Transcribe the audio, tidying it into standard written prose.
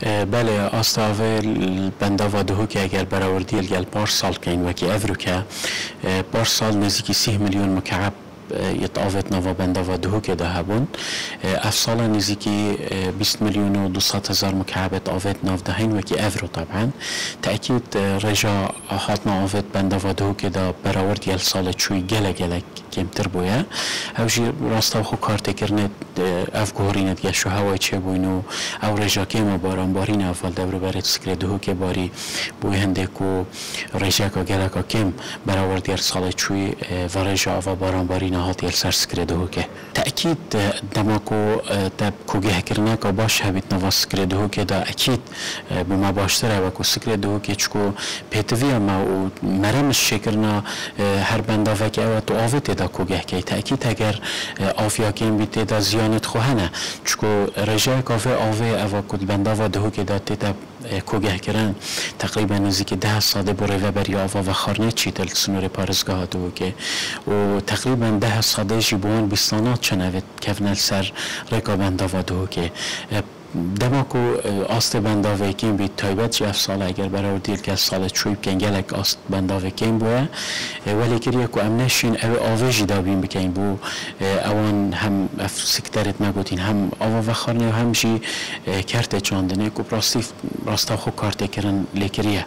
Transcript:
بله آستاوه بنده و دهو که اگر براوردی الگل بار سال کن و که افرو که بار سال نزدیکی 30 میلیون مکعب يتقاضت نوا بندا و دهو که ده هبون افصال نزدیکی 20 میلیون و 200 هزار مکعب يتقاضت ناف دهین و که افرو طبعا تأكيد رجع هاتنا آفت بندا و دهو که ده براورد یل سال چوی گله کمتر بویا اوجی راستا خو کارت کرنت اف گورینت یا شو هوای چه بوینو او رجا کم باران بارین افال دبر برات سکر دهو که باری بوی هندکو رجا کا گله کا کم براورد یل سال چوی و رجا و باران بارین هات یل سر سکر دهو که تأكيد دماکو تب کوگه کرنه کا باش هبیت نواس سکر دهو که دا اکید بما باشتره و کو سکر دهو که چکو پیتوی ما و مرمش شکرنا هر بندا و که او تو آفت دا کوگه که تأكيد اگر آفیا کم بیت دا زیانت خوهنه چکو رجای کافه آوه او کد بندا و دهو که دا تیتا کوگه کرن تقریبا نزدیک 10 ساده بره و بری آوا و خارنه چی تل سنور پارزگاه دو که و تقریبا 10 ساده جیبوان بیستانات چنوید کفنل سر رکا بندا و دهو که دماکو آست بندا وکیم بی تایبت جف سال اگر برای دیل که سال چوب کنگلک آست بندا وکیم بوه ولی کریه کو امنشین او آویجی دابین بکن بو اوان هم سکترت نگوتین هم آوا و خارنه و همشی کرت چاندنه کو راستا خو کارت کرن لیکریه